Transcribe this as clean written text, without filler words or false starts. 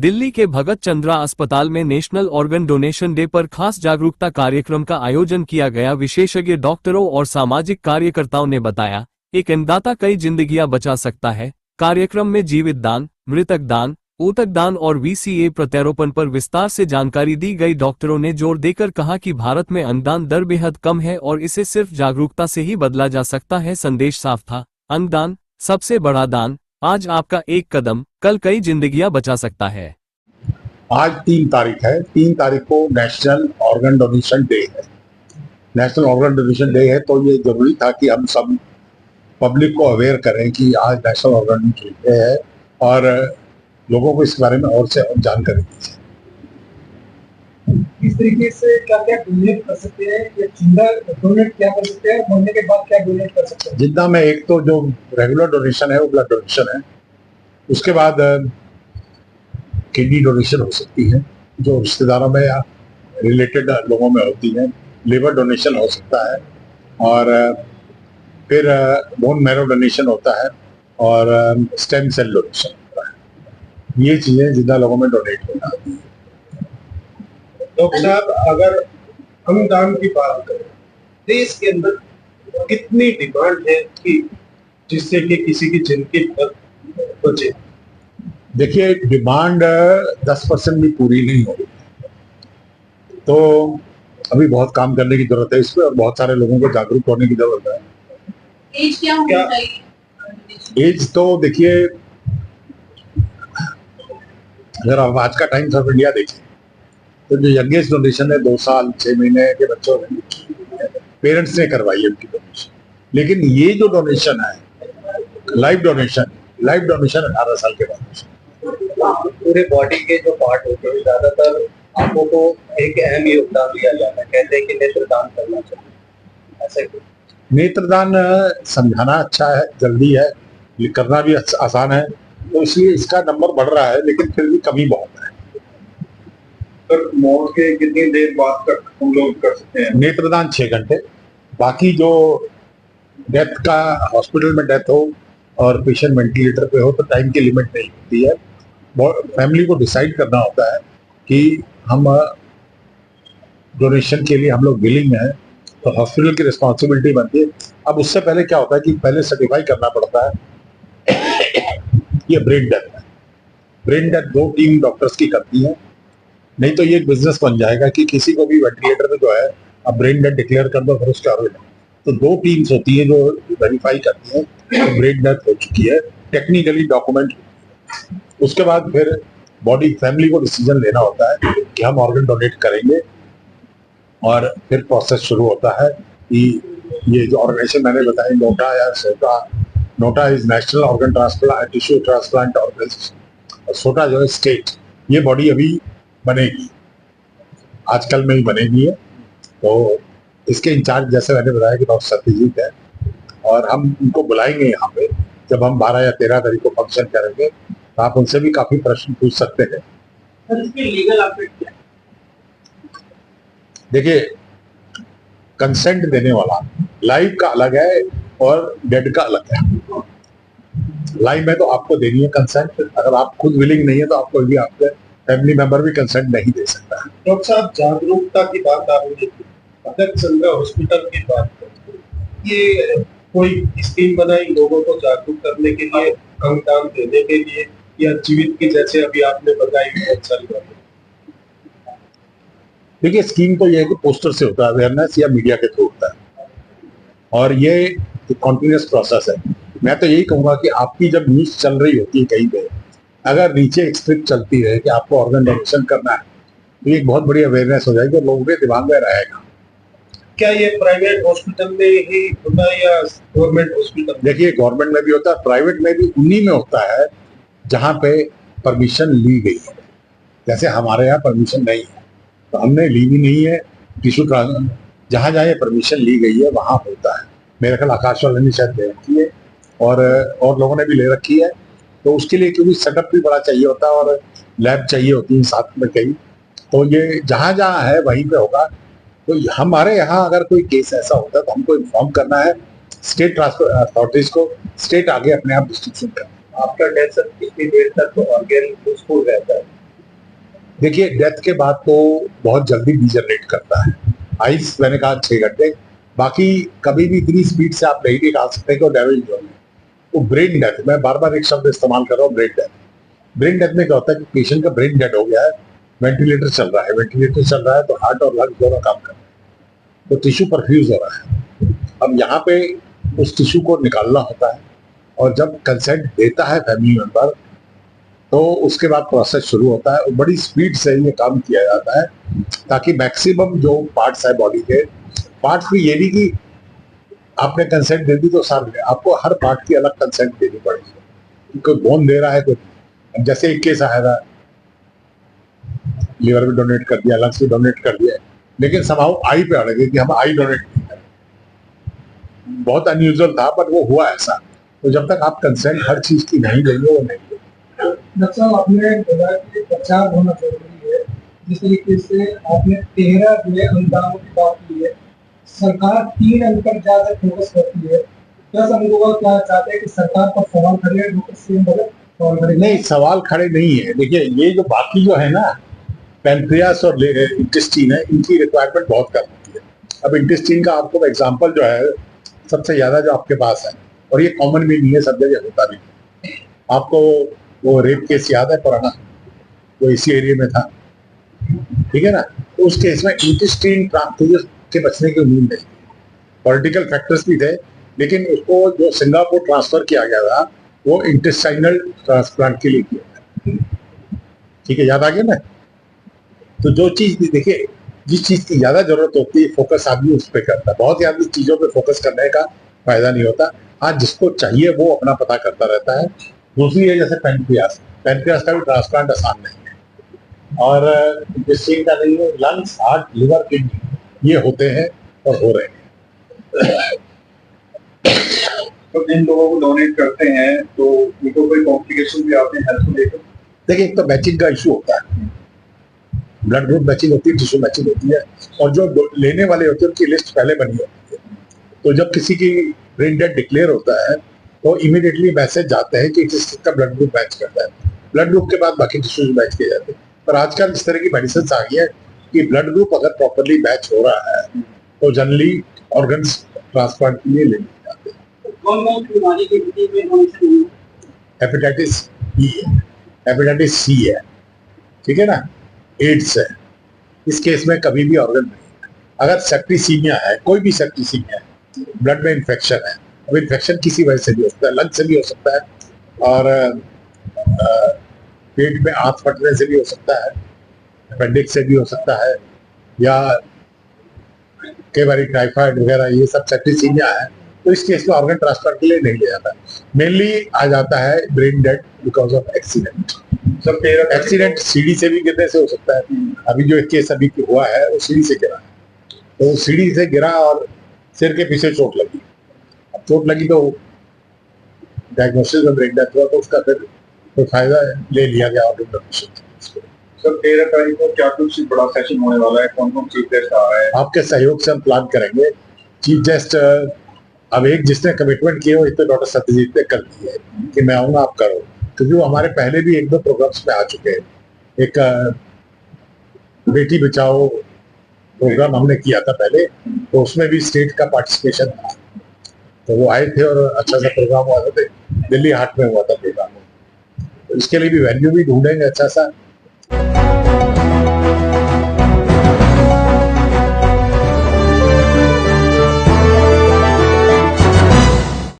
दिल्ली के भगत चंद्रा अस्पताल में नेशनल ऑर्गन डोनेशन डे पर खास जागरूकता कार्यक्रम का आयोजन किया गया। विशेषज्ञ डॉक्टरों और सामाजिक कार्यकर्ताओं ने बताया, एक अन्नदाता कई जिंदगियां बचा सकता है। कार्यक्रम में जीवित दान, मृतक दान, ऊतक दान और वीसीए प्रत्यारोपण पर विस्तार से जानकारी दी गई। डॉक्टरों ने जोर देकर कहा कि भारत में अन्नदान दर बेहद कम है और इसे सिर्फ जागरूकता से ही बदला जा सकता है। संदेश साफ था, अन्नदान सबसे बड़ा दान। आज आपका एक कदम कल कई जिंदगियां बचा सकता है। आज 3 तारीख है। 3 तारीख को नेशनल ऑर्गन डोनेशन डे है। नेशनल ऑर्गन डोनेशन डे है तो ये जरूरी था कि हम सब पब्लिक को अवेयर करें कि आज नेशनल ऑर्गन डोनेशन डे है और लोगों को इस बारे में और से और जानकारी दी जाए। इस तरीके से क्या क्या डोनेट कर सकते हैं, या जिंदा डोनेट क्या कर सकते हैं, मरने के बाद क्या डोनेट कर सकते हैं? जिंदा में एक तो जो रेगुलर डोनेशन है वो ब्लड डोनेशन है, उसके बाद किडनी डोनेशन हो सकती है जो रिश्तेदारों में या रिलेटेड लोगों में होती है, लिवर डोनेशन हो सकता है और फिर बोन मैरो डोनेशन होता है और स्टेम सेल डोनेशन होता है। ये चीजें जिंदा लोगों में डोनेट होना। डॉक्टर साहब, अगर अन्नदान की बात करें, देश के अंदर कितनी डिमांड है कि जिससे कि किसी की जिंदगी बचे? देखिए, डिमांड 10% भी पूरी नहीं हो रही, तो अभी बहुत काम करने की जरूरत है इस पर और बहुत सारे लोगों को जागरूक होने की जरूरत है। एज क्या होनी चाहिए? एज तो देखिए, अगर आप आज का टाइम्स ऑफ इंडिया देखें तो जो यंगेस्ट डोनेशन है 2 साल 6 महीने के बच्चों ने पेरेंट्स ने करवाई है उनकी डोनेशन। लेकिन ये जो डोनेशन है लाइव डोनेशन 18 साल के बाद। पूरे बॉडी के जो पार्ट होते हैं ज्यादातर आंखों को एक अहम योगदान दिया जाता है, कहते हैं कि नेत्रदान करना चाहिए, ऐसे नेत्रदान समझाना अच्छा है, जल्दी है, करना भी आसान है, तो इसलिए इसका नंबर बढ़ रहा है, लेकिन फिर भी कमी बहुत है। सर, मौत के कितनी देर बाद तक हम लोग कर सकते हैं नेत्रदान? 6 घंटे। बाकी जो डेथ का हॉस्पिटल में डेथ हो और पेशेंट वेंटिलेटर पे हो तो टाइम की लिमिट नहीं होती है। फैमिली को डिसाइड करना होता है कि हम डोनेशन के लिए हम लोग विलिंग हैं, तो हॉस्पिटल की रिस्पॉन्सिबिलिटी बनती है। अब उससे पहले क्या होता है कि पहले सर्टिफाई करना पड़ता है ये ब्रेन डेथ है। ब्रेन डेथ 2 टीम डॉक्टर्स की करती है, नहीं तो ये एक बिजनेस बन जाएगा कि किसी को भी वेंटिलेटर में जो है अब ब्रेन डेथ डिक्लेयर कर दो, फिर उसका तो 2 टीम्स होती है जो वेरीफाई करती है तो ब्रेन डेथ हो चुकी है, टेक्निकली डॉक्यूमेंट। उसके बाद फिर बॉडी फैमिली को डिसीजन लेना होता है कि हम ऑर्गन डोनेट करेंगे और फिर प्रोसेस शुरू होता है कि ये जो ऑर्गेनाइजेशन मैंने बताई, नोटा या SOTTO, NOTTO is national organ transplant tissue transplant organisation और सोटा जो है स्टेट, ये बॉडी अभी बनेगी, आजकल में ही बनेगी है। तो इसके इंचार्ज जैसे मैंने बताया कि डॉक्टर सत्यजीत है और हम उनको बुलाएंगे यहाँ पे जब हम 12 या 13 तारीख को फंक्शन करेंगे, तो आप उनसे भी काफी प्रश्न पूछ सकते हैं। लीगल एस्पेक्ट क्या? देखिए, कंसेंट देने वाला लाइव का अलग है और डेड का अलग है। लाइव में तो आपको देनी है कंसेंट, अगर आप खुद विलिंग नहीं है तो आपको भी आपके फैमिली मेंबर भी कंसेंट नहीं दे सकता है। डॉक्टर साहब, जागरूकता की बात आपने की, भगत चंद्रा हॉस्पिटल की बात करें, ये कोई स्कीम बनाई लोगों को जागरूक करने के लिए, अंगदान देने के लिए, या जीवित की जैसे अभी आपने बताई बहुत सारी बातें? देखिए, स्कीम तो ये है कि पोस्टर से होता है अवेयरनेस या मीडिया के थ्रू होता है और ये कॉन्टिन्यूस प्रोसेस है। मैं तो यही कहूंगा कि आपकी जब न्यूज चल रही होती है कहीं पे, अगर नीचे एक स्क्रिप्ट चलती है कि आपको ऑर्गन डोनेशन करना है तो एक बहुत बड़ी अवेयरनेस हो जाएगी और लोगों के दिमाग में रहेगा। क्या ये प्राइवेट हॉस्पिटल में ही होता है या गवर्नमेंट हॉस्पिटल? देखिए, गवर्नमेंट में भी होता है, प्राइवेट में भी उन्हीं में होता है जहाँ पे परमिशन ली गई है। जैसे हमारे यहाँ परमिशन नहीं है तो हमने ली भी नहीं है टिश्यू ट्रांसप्लांट, जहाँ जहाँ ये परमिशन ली गई है वहाँ होता है। मेरे ख्याल आकाश वाले ने शायद ले रखी है और लोगों ने भी ले रखी है, तो उसके लिए क्योंकि सेटअप भी बड़ा चाहिए होता है और लैब चाहिए होती है साथ में कई, तो ये जहाँ जहाँ है वहीं पे होगा। तो हमारे यहाँ अगर कोई केस ऐसा होता है तो हमको इन्फॉर्म करना है स्टेट ट्रांसपोर्ट अथॉरिटीज को, स्टेट आगे अपने आप डिस्ट्रीब्यूशन करना। आफ्टर डेथ कितनी देर तक ऑर्गन यूजफुल रहता है? देखिए डेथ के बाद तो बहुत जल्दी डिजनरेट करता है। आइस मैंने कहा 6 घंटे, बाकी कभी भी इतनी स्पीड से आप नहीं दिखा सकते कि वो डैमेज हो। तो ब्रेन डेथ, मैं बार बार एक शब्द इस्तेमाल कर रहा हूँ, ब्रेन डेथ। ब्रेन डेथ में क्या होता है कि पेशेंट का ब्रेन डेड हो गया है, वेंटिलेटर चल रहा है, वेंटिलेटर चल रहा है तो हार्ट और लंग्स दोनों काम कर रहे हैं, तो टिश्यू परफ्यूज हो रहा है। अब यहाँ पे उस टिश्यू को निकालना होता है, और जब कंसेंट देता है फैमिली मेंबर तो उसके बाद प्रोसेस शुरू होता है और बड़ी स्पीड से ये काम किया जाता है ताकि मैक्सिमम जो पार्ट्स है बॉडी के पार्ट्स भी, ये नहीं कि आपने कंसेंट दे दी तो सारे, आपको हर पार्ट की अलग कंसेंट देनी पड़ेगी। कोई बोन दे रहा है, कोई, जैसे एक केस आया था, लिवर भी डोनेट कर दिया, लंग्स भी डोनेट कर दिया, लेकिन समाउ आई पे अड़ गए कि हम आई डोनेट नहीं करें। बहुत अनयूजुअल था बट वो हुआ ऐसा। तो जब तक आप कंसेंट हर चीज की नहीं देंगे वो नहीं देंगे। डॉक्टर साहब, आपने बोला कि प्रचार होना जरूरी है, जिस तरीके से आपने 13 जो है अनुदानों की बात की है, सरकार 3 अंक पर ज्यादा फोकस करती है। क्या समझोगा, क्या चाहते हैं कि सरकार पर सवाल खड़े हैं, डॉक्टर सीएम पर सवाल खड़े नहीं, सवाल खड़े नहीं है। देखिए ये जो बाकी जो है ना, पैनक्रियास और इंटेस्टीन है, इनकी रिक्वायरमेंट बहुत कम होती है। अब इंटेस्टीन का आपको एग्जांपल जो है सबसे ज्यादा जो आपके पास है, और ये कॉमन भी नहीं है, सब जगह होता नहीं। आपको वो रेप केस याद है पुराना, वो इसी एरिया में था, ठीक है ना। तो उस केस में इंटेस्टीन ट्रांसफ्यूजन के बचने की उम्मीद नहीं थी। पॉलिटिकल फैक्टर्स भी थे, लेकिन उसको जो सिंगापुर ट्रांसफर किया गया था वो इंटेस्टाइनल ट्रांसप्लांट के लिए किया था। ठीक है, याद आ गया ना। तो जो चीज देखिए, जिस चीज की ज्यादा जरूरत होती है फोकस आदमी उस पर करता है। बहुत ही आदमी चीजों पे फोकस करने का फायदा नहीं होता। हाँ, जिसको चाहिए वो अपना पता करता रहता है। दूसरी है जैसे पैनक्रियास, पैनक्रियास का भी ट्रांसप्लांट आसान नहीं है, और इंटेस्टाइन का नहीं है। लंग्स, हार्ट, लिवर, किडनी, ये होते हैं और हो रहे हैं। तो जिन लोगों को डोनेट करते हैं तो उनको कोई कॉम्प्लिकेशन भी आते हैं हेल्थ को लेकर? देखिए, एक तो मैचिंग का इशू होता है, ब्लड ग्रुप मैचिंग होती है, टिश्यू मैचिंग होती है, और जो लेने वाले होते हैं उनकी लिस्ट पहले बनी होती है। तो जब किसी की ब्रेन डेड डिक्लेयर होता है तो इमीडिएटली मैसेज जाते हैं कि इसका ब्लड ग्रुप मैच करता है। ब्लड ग्रुप के बाद बाकी टिश्यूज मैच किए जाते हैं। पर आजकल इस तरह की मेडिसिन आ गई है कि ब्लड ग्रुप अगर प्रॉपरली मैच हो रहा है तो जनरली ऑर्गन्स ट्रांसप्लांट के लिए ले लिए जाते हैं। कौन-कौन सी बीमारी की स्थिति में डोनेशन होगा? हेपेटाइटिस बी है, हेपेटाइटिस सी है, ठीक है ना, एड्स है। इस केस में कभी भी ऑर्गन नहीं है। अगर सेप्टिसीमिया है, कोई भी सेप्टिसीमिया है, ब्लड में इन्फेक्शन है, अब इन्फेक्शन किसी वजह से भी हो सकता है, लंग से भी हो सकता है, और पेट में आंत फटने से भी हो सकता है, अपेंडिक्स से भी हो सकता है, या कई बार टाइफाइड वगैरह, ये सब सेप्टिसीमिया है। तो इस केस में ऑर्गन ट्रांसप्लांट के लिए नहीं लिया जाता। मेनली आ जाता है brain dead because of accident. सब एक्सीडेंट सीढ़ी से भी गिरने से हो सकता है। अभी जो एक केस अभी हुआ है वो सीढ़ी से गिरा है, तो सीढ़ी से गिरा और सिर के पीछे चोट लगी। अब चोट लगी तो डायग्नोसिस में ब्रेन डेथ हुआ, तो उसका फिर कोई फायदा ले लिया गया ऑर्गन डोनेशन। सर 13 तारीख को क्या कुछ बड़ा सेशन होने वाला है? कौन कौन चीफ गेस्ट आ रहा है? आपके सहयोग से हम प्लान करेंगे। चीफ गेस्ट अब एक जिसने कमिटमेंट किए वो इतने डॉक्टर सत्यजीत ने कर दी है कि मैं आऊंगा, आप करो, क्योंकि वो हमारे पहले भी 1-2 प्रोग्राम्स में आ चुके हैं। एक बेटी बचाओ प्रोग्राम हमने किया था पहले, तो उसमें भी स्टेट का पार्टिसिपेशन था, तो वो आए थे और अच्छा सा प्रोग्राम हुआ था। दिल्ली हाट में हुआ था प्रोग्राम, तो इसके लिए भी वेन्यू भी ढूंढेंगे अच्छा सा।